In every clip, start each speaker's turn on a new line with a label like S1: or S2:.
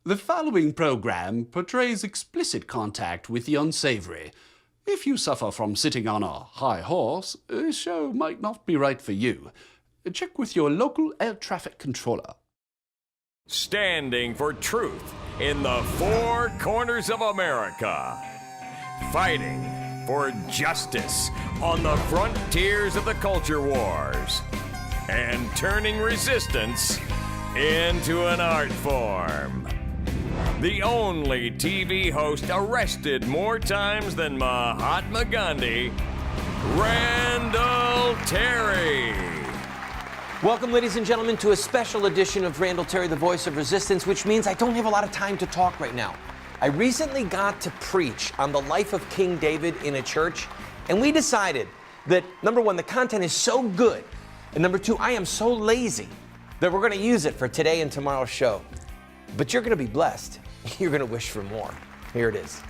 S1: The following program portrays explicit contact with the unsavory. If you suffer from sitting on a high horse, this show might not be right for you. Check with your local air traffic controller.
S2: Standing for truth in the four corners of America. Fighting for justice on the frontiers of the culture wars. And turning resistance into an art form. The only TV host arrested more times than Mahatma Gandhi, Randall Terry.
S3: Welcome, ladies and gentlemen, to a special edition of Randall Terry, the voice of resistance, which means I don't have a lot of time to talk right now. I recently got to preach on the life of King David in a church, and we decided that, number one, the content is so good, and number two, I am so lazy that we're going to use it for today and tomorrow's show. But you're going to be blessed. You're going to wish for more. Here it is.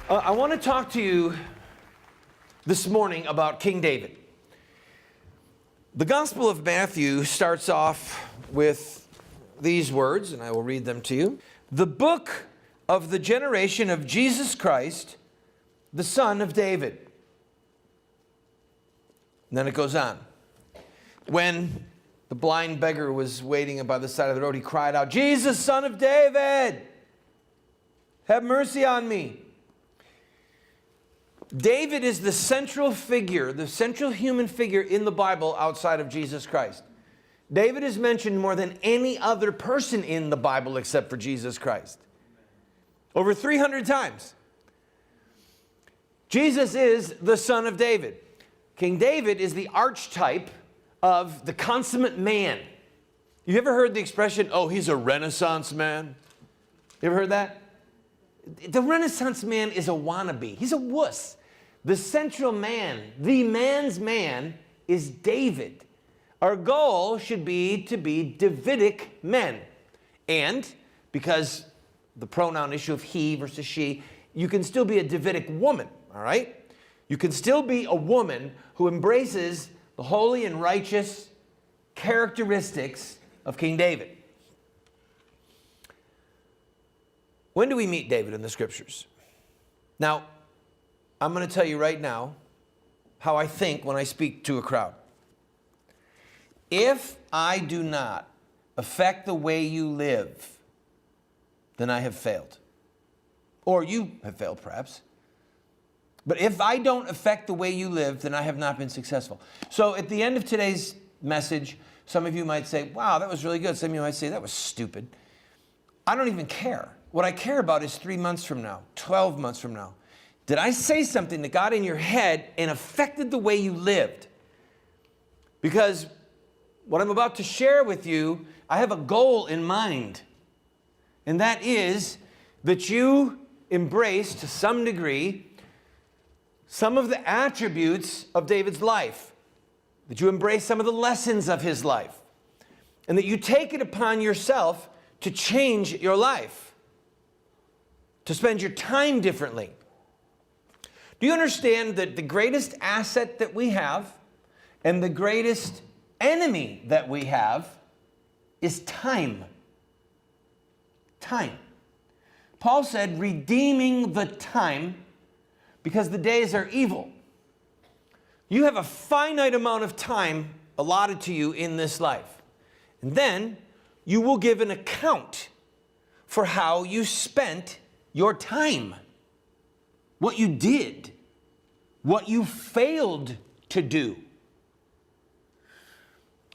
S3: I want to talk to you this morning about King David. The Gospel of Matthew starts off with these words, and I will read them to you. The book of the generation of Jesus Christ, the son of David. And then it goes on. When the blind beggar was waiting by the side of the road, he cried out, Jesus, son of David, have mercy on me. David is the central figure, the central human figure in the Bible outside of Jesus Christ. David is mentioned more than any other person in the Bible except for Jesus Christ. Over 300 times. Jesus is the son of David. King David is the archetype of the consummate man. You ever heard the expression, oh, he's a Renaissance man? You ever heard that? The Renaissance man is a wannabe. He's a wuss. The central man, the man's man, is David. Our goal should be to be Davidic men. And because the pronoun issue of he versus she, you can still be a Davidic woman, all right? You can still be a woman who embraces the holy and righteous characteristics of King David. When do we meet David in the scriptures? Now, I'm going to tell you right now how I think when I speak to a crowd. If I do not affect the way you live, then I have failed. Or you have failed, perhaps. But if I don't affect the way you live, then I have not been successful. So at the end of today's message, some of you might say, wow, that was really good. Some of you might say, that was stupid. I don't even care. What I care about is 3 months from now, 12 months from now. Did I say something that got in your head and affected the way you lived? Because what I'm about to share with you, I have a goal in mind. And that is that you embrace, to some degree, some of the attributes of David's life, that you embrace some of the lessons of his life, and that you take it upon yourself to change your life, to spend your time differently. Do you understand that the greatest asset that we have and the greatest enemy that we have is time? Time. Paul said, redeeming the time because the days are evil. You have a finite amount of time allotted to you in this life. And then you will give an account for how you spent your time. What you did. What you failed to do.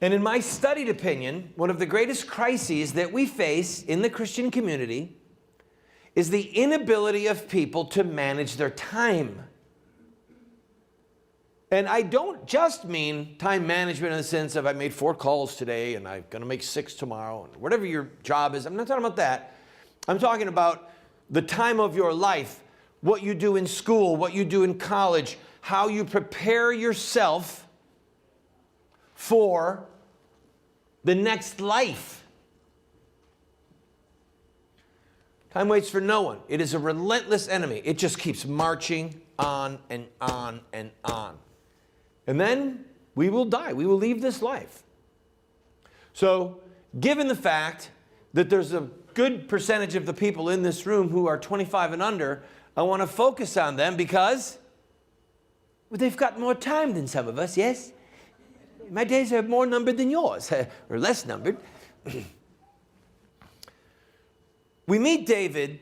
S3: And in my studied opinion, one of the greatest crises that we face in the Christian community is the inability of people to manage their time. And I don't just mean time management in the sense of I made 4 calls today and I'm going to make 6 tomorrow, and whatever your job is. I'm not talking about that. I'm talking about the time of your life, what you do in school, what you do in college, how you prepare yourself for the next life. Time waits for no one. It is a relentless enemy. It just keeps marching on and on and on. And then we will die. We will leave this life. So, given the fact that there's a good percentage of the people in this room who are 25 and under, I want to focus on them because they've got more time than some of us, yes? My days are more numbered than yours, or less numbered. We meet David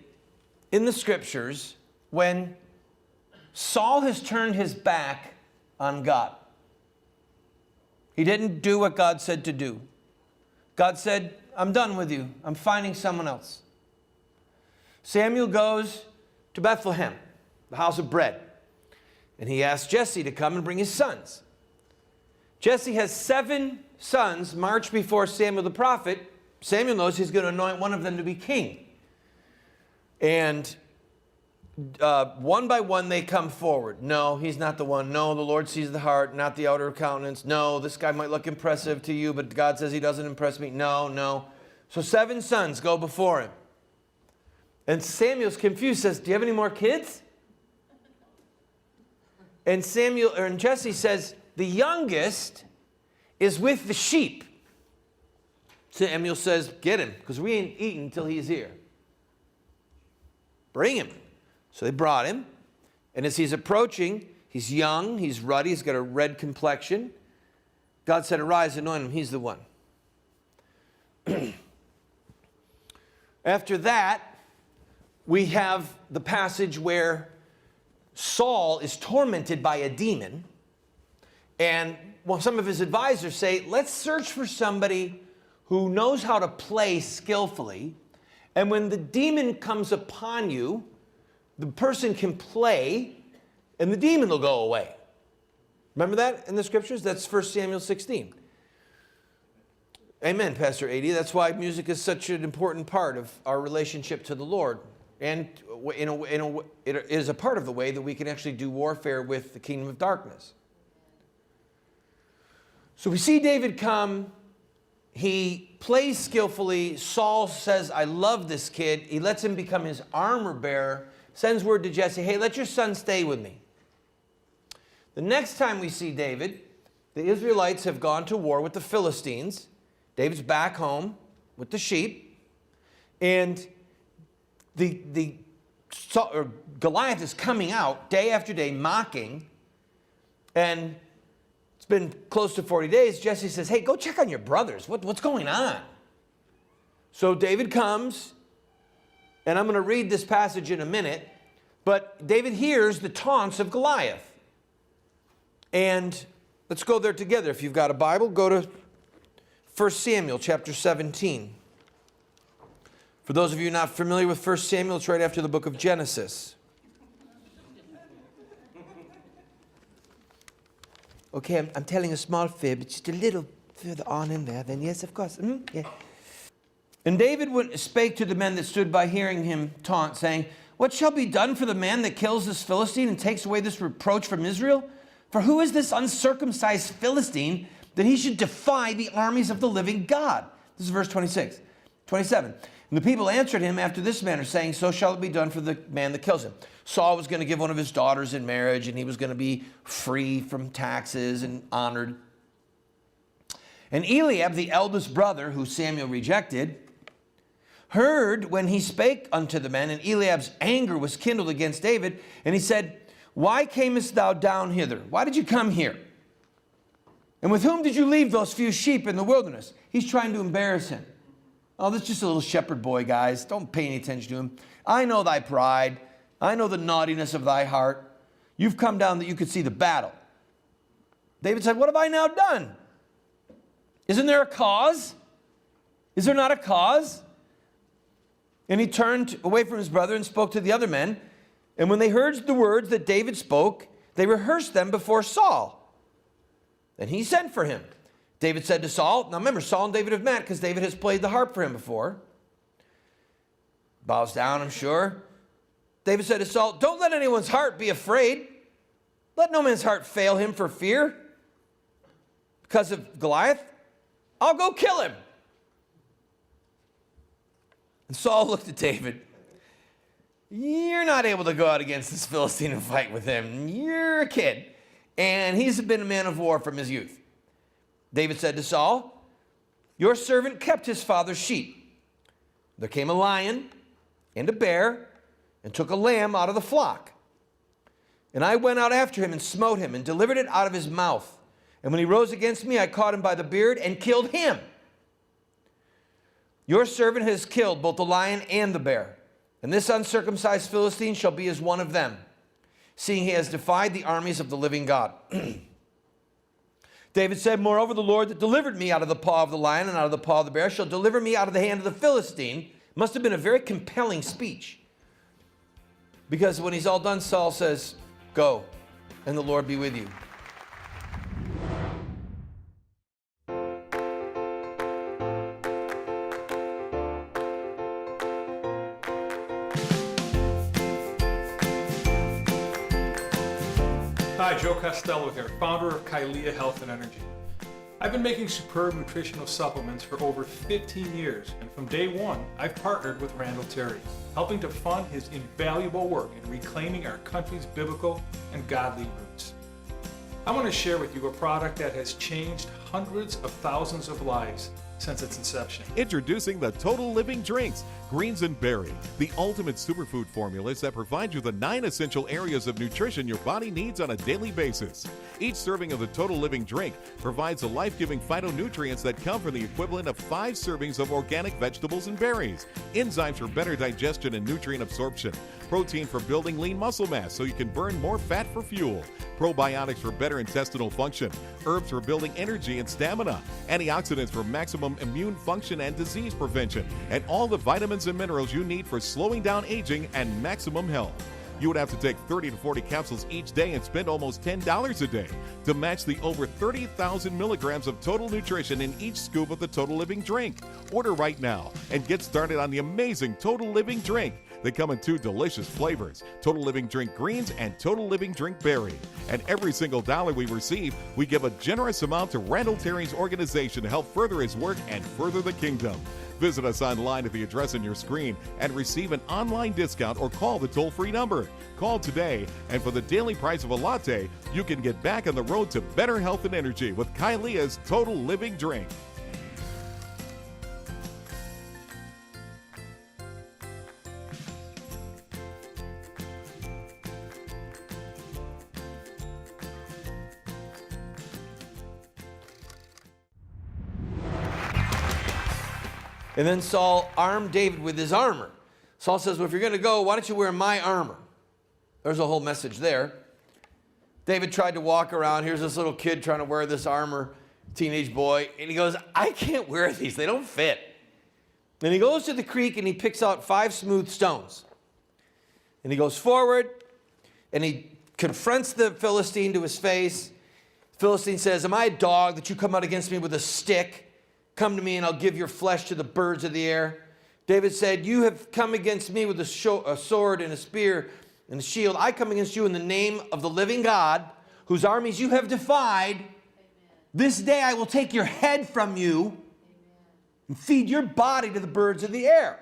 S3: in the scriptures when Saul has turned his back on God. He didn't do what God said to do. God said, I'm done with you. I'm finding someone else. Samuel goes to Bethlehem, the house of bread, and he asks Jesse to come and bring his sons. Jesse has 7 sons march before Samuel the prophet. Samuel knows he's going to anoint one of them to be king. And one by one they come forward. No, he's not the one. No, the Lord sees the heart, not the outer countenance. No, this guy might look impressive to you, but God says he doesn't impress me. No, no. So 7 sons go before him. And Samuel's confused, says, do you have any more kids? And Jesse says, the youngest is with the sheep. Samuel says, get him, because we ain't eating until he's here. Bring him. So they brought him. And as he's approaching, he's young, he's ruddy, he's got a red complexion. God said, arise, anoint him, he's the one. After that, we have the passage where Saul is tormented by a demon. And some of his advisors say, let's search for somebody who knows how to play skillfully. And when the demon comes upon you, the person can play, and the demon will go away. Remember that in the scriptures? That's 1 Samuel 16. Amen, Pastor A.D. That's why music is such an important part of our relationship to the Lord. And it is a part of the way that we can actually do warfare with the kingdom of darkness. So we see David come. He plays skillfully. Saul says, I love this kid. He lets him become his armor bearer. Sends word to Jesse, hey, let your son stay with me. The next time we see David, the Israelites have gone to war with the Philistines. David's back home with the sheep. And Goliath is coming out day after day mocking. And it's been close to 40 days. Jesse says, hey, go check on your brothers. What's going on? So David comes, and I'm going to read this passage in a minute, but David hears the taunts of Goliath. And let's go there together. If you've got a Bible, go to 1 Samuel chapter 17. For those of you not familiar with 1 Samuel, it's right after the book of Genesis. Okay, I'm telling a small fib. It's just a little further on in there. Then yes, of course. Yeah. And David spake to the men that stood by hearing him taunt, saying, what shall be done for the man that kills this Philistine and takes away this reproach from Israel? For who is this uncircumcised Philistine that he should defy the armies of the living God? This is verse 26. 27. And the people answered him after this manner, saying, so shall it be done for the man that kills him. Saul was going to give one of his daughters in marriage, and he was going to be free from taxes and honored. And Eliab, the eldest brother, who Samuel rejected, heard when he spake unto the men, and Eliab's anger was kindled against David, and he said, why camest thou down hither? Why did you come here? And with whom did you leave those few sheep in the wilderness? He's trying to embarrass him. Oh, this is just a little shepherd boy, guys. Don't pay any attention to him. I know thy pride. I know the naughtiness of thy heart. You've come down that you could see the battle. David said, what have I now done? Isn't there a cause? Is there not a cause? And he turned away from his brother and spoke to the other men. And when they heard the words that David spoke, they rehearsed them before Saul. And he sent for him. David said to Saul, now remember, Saul and David have met because David has played the harp for him before. Bows down, I'm sure. David said to Saul, don't let anyone's heart be afraid. Let no man's heart fail him for fear. Because of Goliath, I'll go kill him. And Saul looked at David. You're not able to go out against this Philistine and fight with him. You're a kid. And he's been a man of war from his youth. David said to Saul, Your servant kept his father's sheep. There came a lion and a bear and took a lamb out of the flock. And I went out after him and smote him and delivered it out of his mouth. And when he rose against me, I caught him by the beard and killed him. Your servant has killed both the lion and the bear. And this uncircumcised Philistine shall be as one of them, seeing he has defied the armies of the living God. David said, moreover, the Lord that delivered me out of the paw of the lion and out of the paw of the bear shall deliver me out of the hand of the Philistine. Must have been a very compelling speech. Because when he's all done, Saul says, go, and the Lord be with you.
S4: Hi, Joe Costello here, founder of Kylea Health and Energy. I've been making superb nutritional supplements for over 15 years, and from day one, I've partnered with Randall, helping to fund his invaluable work in reclaiming our country's biblical and godly roots. I want to share with you a product that has changed hundreds of thousands of lives since its inception.
S5: Introducing the Total Living Drinks, Greens and Berry, the ultimate superfood formulas that provide you the 9 essential areas of nutrition your body needs on a daily basis. Each serving of the Total Living Drink provides the life-giving phytonutrients that come from the equivalent of 5 servings of organic vegetables and berries, enzymes for better digestion and nutrient absorption, protein for building lean muscle mass so you can burn more fat for fuel, probiotics for better intestinal function, herbs for building energy and stamina, antioxidants for maximum immune function and disease prevention, and all the vitamins and minerals you need for slowing down aging and maximum health. You would have to take 30 to 40 capsules each day and spend almost $10 a day to match the over 30,000 milligrams of total nutrition in each scoop of the Total Living Drink. Order right now and get started on the amazing Total Living Drink. They come in 2 delicious flavors, Total Living Drink Greens and Total Living Drink Berry. And every single dollar we receive, we give a generous amount to Randall Terry's organization to help further his work and further the kingdom. Visit us online at the address on your screen and receive an online discount or call the toll-free number. Call today, and for the daily price of a latte, you can get back on the road to better health and energy with Kylea's Total Living Drink.
S3: And then Saul armed David with his armor. Saul says, well, if you're going to go, why don't you wear my armor? There's a whole message there. David tried to walk around. Here's this little kid trying to wear this armor, teenage boy. And he goes, I can't wear these. They don't fit. And he goes to the creek and he picks out 5 smooth stones. And he goes forward and he confronts the Philistine to his face. The Philistine says, am I a dog that you come out against me with a stick? Come to me and I'll give your flesh to the birds of the air. David said, you have come against me with a sword and a spear and a shield. I come against you in the name of the living God, whose armies you have defied. Amen. This day I will take your head from you. Amen. And feed your body to the birds of the air.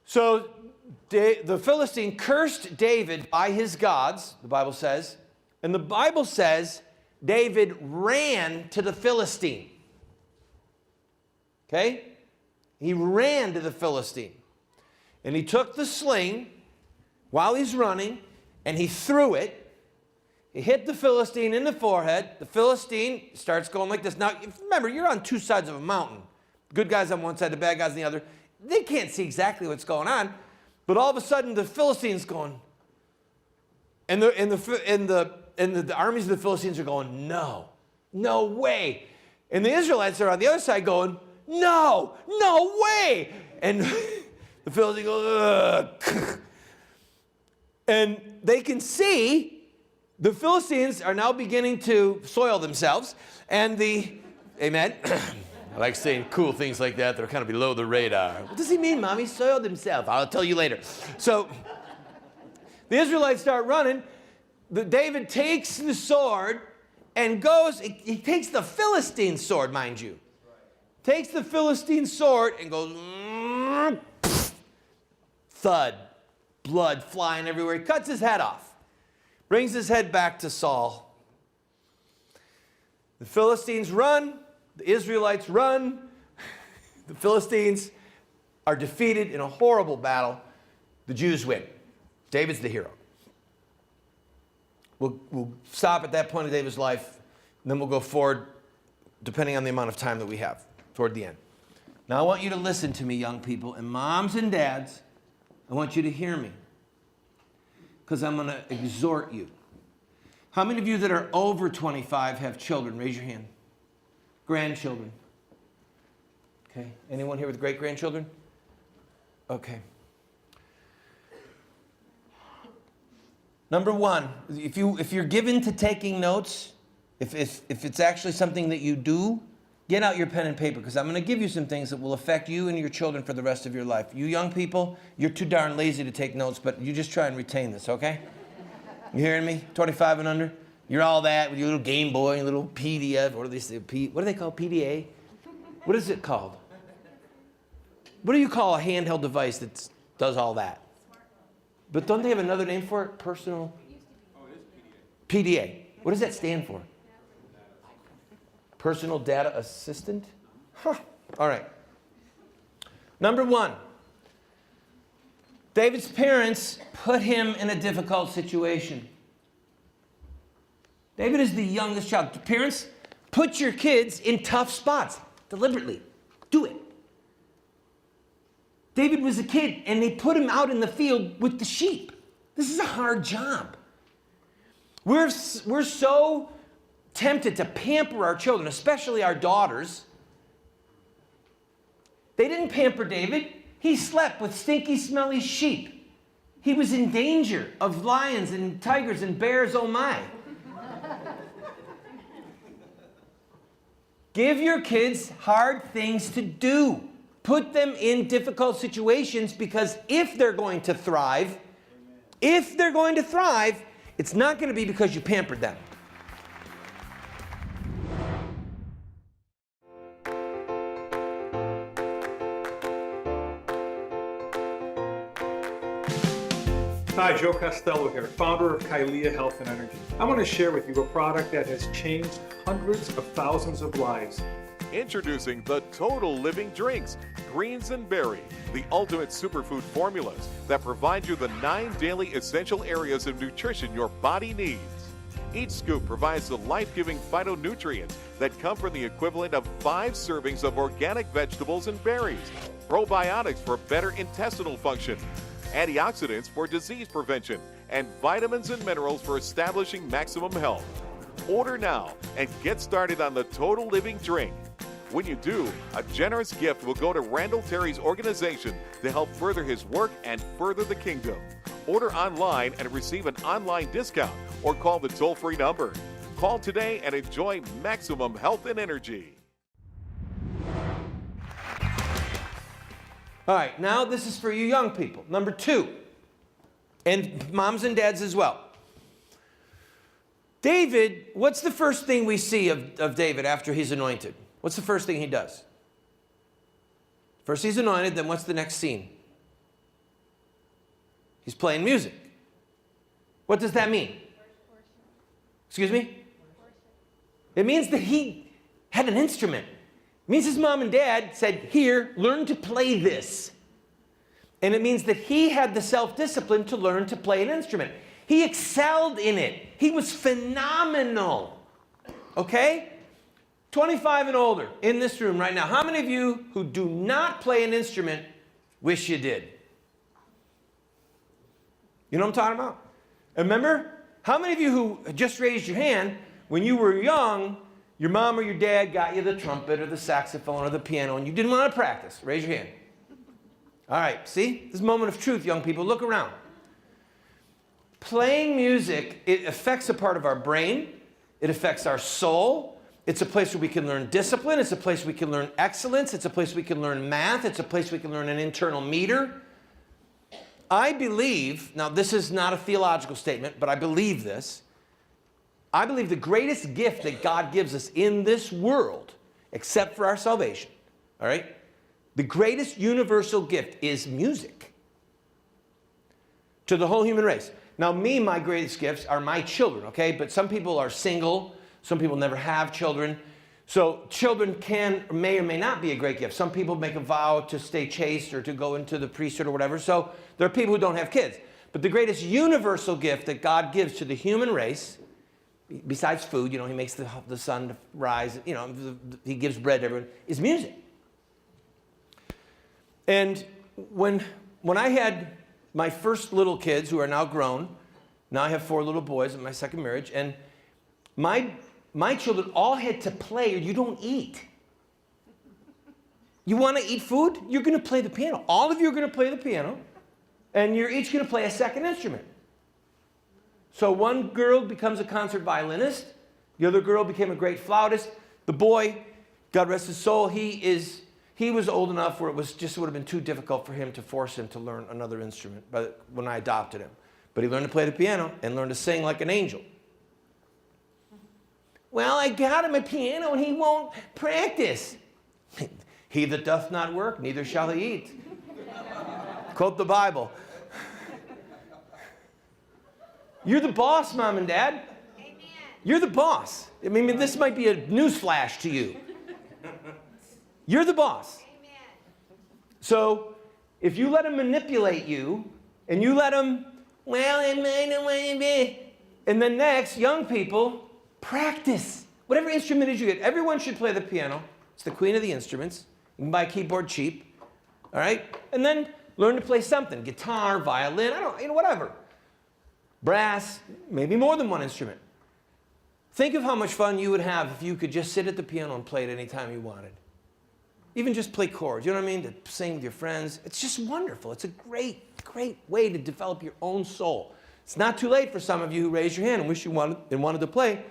S3: So the Philistine cursed David by his gods, the Bible says. And the Bible says David ran to the Philistine. Okay? He ran to the Philistine. And he took the sling while he's running, and he threw it. He hit the Philistine in the forehead. The Philistine starts going like this. Now, remember, you're on 2 sides of a mountain. Good guys on one side, the bad guys on the other. They can't see exactly what's going on. But all of a sudden, the Philistines going, and the armies of the Philistines are going, no way. And the Israelites are on the other side going, no way. And the Philistines go, ugh. And they can see the Philistines are now beginning to soil themselves. And amen. I like saying cool things like that that are kind of below the radar. What does he mean, Mommy? Soiled himself. I'll tell you later. So the Israelites start running. David takes the sword and goes, he takes the Philistine sword, mind you. Takes the Philistine sword and goes, thud, blood flying everywhere. He cuts his head off, brings his head back to Saul. The Philistines run. The Israelites run. The Philistines are defeated in a horrible battle. The Jews win. David's the hero. We'll stop at that point of David's life, and then we'll go forward depending on the amount of time that we have toward the end. Now I want you to listen to me, young people, and moms and dads, I want you to hear me, because I'm going to exhort you. How many of you that are over 25 have children? Raise your hand. Grandchildren. Okay. Anyone here with great-grandchildren? Okay. Number one, if you're given to taking notes, if it's actually something that you do, get out your pen and paper, because I'm going to give you some things that will affect you and your children for the rest of your life. You young people, you're too darn lazy to take notes, but you just try and retain this, okay? You hearing me? 25 and under? You're all that with your little Game Boy and little PDF. What do they say? What do they call PDA? What is it called? What do you call a handheld device that does all that? But don't they have another name for it? Personal? Oh, it is PDA. PDA. What does that stand for? Personal Data Assistant? Huh. All right. Number one, David's parents put him in a difficult situation. David is the youngest child. Parents, put your kids in tough spots deliberately. Do it. David was a kid, and they put him out in the field with the sheep. This is a hard job. We're so tempted to pamper our children, especially our daughters. They didn't pamper David. He slept with stinky, smelly sheep. He was in danger of lions and tigers and bears, oh my. Give your kids hard things to do. Put them in difficult situations, because if they're going to thrive, it's not going to be because you pampered them.
S4: Hi, Joe Costello here, founder of Kailea Health and Energy. I want to share with you a product that has changed hundreds of thousands of lives.
S5: Introducing the Total Living Drinks, Greens and Berry, the ultimate superfood formulas that provide you the 9 daily essential areas of nutrition your body needs. Each scoop provides the life-giving phytonutrients that come from the equivalent of 5 servings of organic vegetables and berries, probiotics for better intestinal function, antioxidants for disease prevention, and vitamins and minerals for establishing maximum health. Order now and get started on the Total Living Drink. When you do, a generous gift will go to Randall Terry's organization to help further his work and further the kingdom. Order online and receive an online discount, or call the toll-free number. Call today and enjoy maximum health and energy.
S3: All right, now this is for you young people. Number 2, and moms and dads as well. David, what's the first thing we see of David after he's anointed? What's the first thing he does? First he's anointed, then what's the next scene? He's playing music. What does that mean? Excuse me? It means that he had an instrument. It means his mom and dad said, here, learn to play this. And it means that he had the self-discipline to learn to play an instrument. He excelled in it. He was phenomenal. Okay? 25 and older in this room right now. How many of you who do not play an instrument wish you did? You know what I'm talking about? And remember, how many of you who just raised your hand, when you were young, your mom or your dad got you the trumpet or the saxophone or the piano and you didn't want to practice? Raise your hand. All right, see? This is a moment of truth, young people. Look around. Playing music, it affects a part of our brain. It affects our soul. It's a place where we can learn discipline. It's a place we can learn excellence. It's a place we can learn math. It's a place we can learn an internal meter. I believe, now this is not a theological statement, but I believe this. I believe the greatest gift that God gives us in this world, except for our salvation, all right? The greatest universal gift is music to the whole human race. Now, my greatest gifts are my children, okay? But some people are single. Some people never have children. So children can, may or may not be a great gift. Some people make a vow to stay chaste or to go into the priesthood or whatever. So there are people who don't have kids. But the greatest universal gift that God gives to the human race, besides food, he makes the sun to rise, he gives bread to everyone, is music. And when I had my first little kids, who are now grown, now I have 4 little boys in my second marriage, and my children all had to play or you don't eat. You want to eat food? You're going to play the piano. All of you are going to play the piano, and you're each going to play a second instrument. So one girl becomes a concert violinist. The other girl became a great flautist. The boy, God rest his soul, he was old enough where it would have been too difficult for him to force him to learn another instrument when I adopted him. But he learned to play the piano and learned to sing like an angel. Well, I got him a piano and he won't practice. He that doth not work, neither shall he eat. Quote the Bible. You're the boss, Mom and Dad. Amen. You're the boss. I mean, this might be a newsflash to you. You're the boss. Amen. So if you let him manipulate you, and you let him, and then next, young people, practice. Whatever instrument it is you get. Everyone should play the piano. It's the queen of the instruments. You can buy a keyboard cheap. All right? And then learn to play something. Guitar, violin, whatever. Brass, maybe more than one instrument. Think of how much fun you would have if you could just sit at the piano and play it any time you wanted. Even just play chords, you know what I mean? To sing with your friends. It's just wonderful. It's a great, great way to develop your own soul. It's not too late for some of you who raised your hand and wish you wanted to play.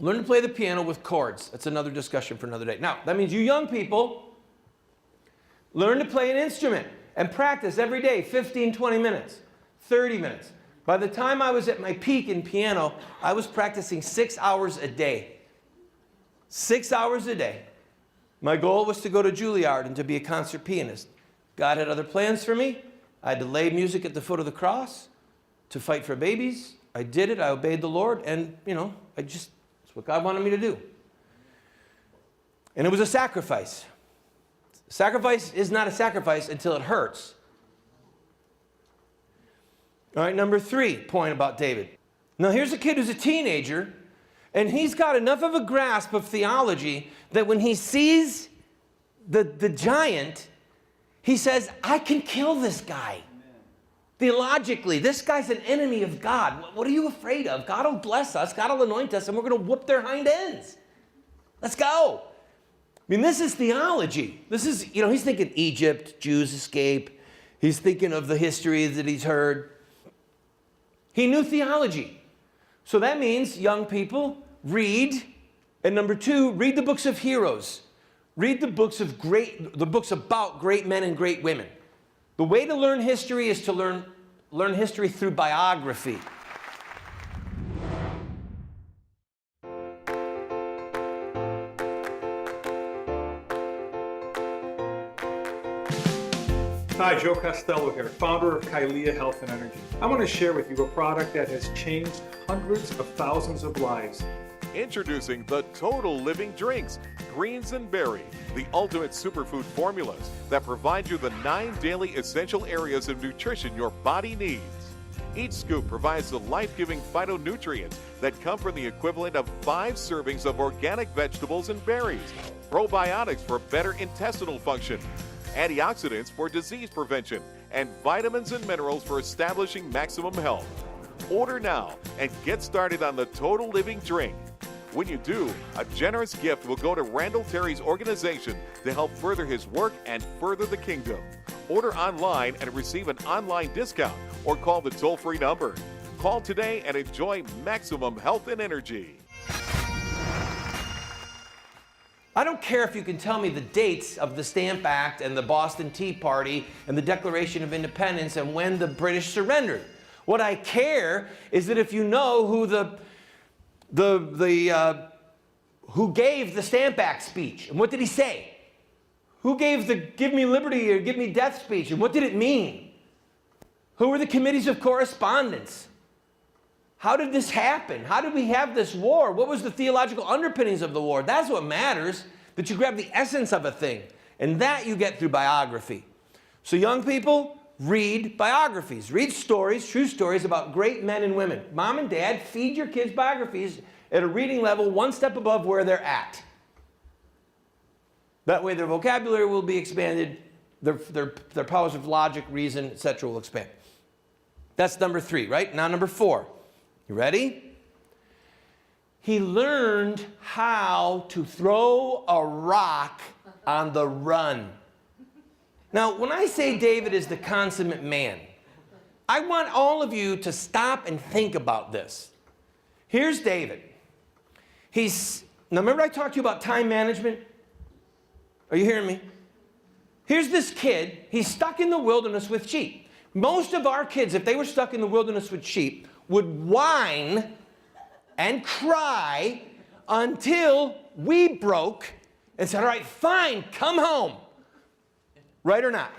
S3: Learn to play the piano with chords. That's another discussion for another day. Now, that means you young people, learn to play an instrument and practice every day, 15, 20 minutes, 30 minutes. By the time I was at my peak in piano, I was practicing 6 hours a day. 6 hours a day. My goal was to go to Juilliard and to be a concert pianist. God had other plans for me. I had to lay music at the foot of the cross, to fight for babies. I did it. I obeyed the Lord. And, it's what God wanted me to do. And it was a sacrifice. Sacrifice is not a sacrifice until it hurts. All right, number 3 point about David. Now, here's a kid who's a teenager, and he's got enough of a grasp of theology that when he sees the giant, he says, I can kill this guy. Theologically, this guy's an enemy of God. What are you afraid of? God will bless us, God will anoint us, and we're going to whoop their hind ends. Let's go. I mean, this is theology. This is, he's thinking Egypt, Jews escape. He's thinking of the history that he's heard. He knew theology. So that means, young people, read. And number 2, read the books of heroes. Read the books about great men and great women. The way to learn history is to learn history through biography.
S4: Hi, Joe Costello here, founder of Kailea Health and Energy. I want to share with you a product that has changed hundreds of thousands of lives.
S5: Introducing the Total Living Drinks, Greens and Berry, the ultimate superfood formulas that provide you the 9 daily essential areas of nutrition your body needs. Each scoop provides the life-giving phytonutrients that come from the equivalent of 5 servings of organic vegetables and berries, probiotics for better intestinal function, antioxidants for disease prevention, and vitamins and minerals for establishing maximum health. Order now and get started on the Total Living Drink. When you do, a generous gift will go to Randall Terry's organization to help further his work and further the kingdom. Order online and receive an online discount or call the toll-free number. Call today and enjoy maximum health and energy.
S3: I don't care if you can tell me the dates of the Stamp Act and the Boston Tea Party and the Declaration of Independence and when the British surrendered. What I care is that if you know who who gave the Stamp Act speech, and what did he say? Who gave the Give Me Liberty or Give Me Death speech, and what did it mean? Who were the committees of correspondence? How did this happen? How did we have this war? What was the theological underpinnings of the war? That's what matters, that you grab the essence of a thing. And that you get through biography. So young people, read biographies. Read stories, true stories about great men and women. Mom and dad, feed your kids biographies at a reading level one step above where they're at. That way their vocabulary will be expanded, their powers of logic, reason, etc. will expand. That's number 3, right? Now number 4. You ready? He learned how to throw a rock on the run. Now, when I say David is the consummate man, I want all of you to stop and think about this. Here's David. Now remember I talked to you about time management? Are you hearing me? Here's this kid, he's stuck in the wilderness with sheep. Most of our kids, if they were stuck in the wilderness with sheep, would whine and cry until we broke and said, all right, fine, come home. Right or not?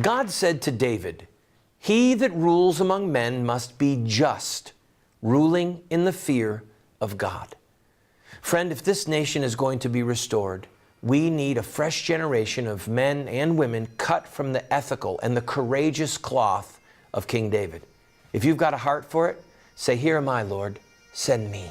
S3: God said to David, he that rules among men must be just, ruling in the fear of God. Friend, if this nation is going to be restored, we need a fresh generation of men and women cut from the ethical and the courageous cloth of King David. If you've got a heart for it, say, here am I, Lord, send me.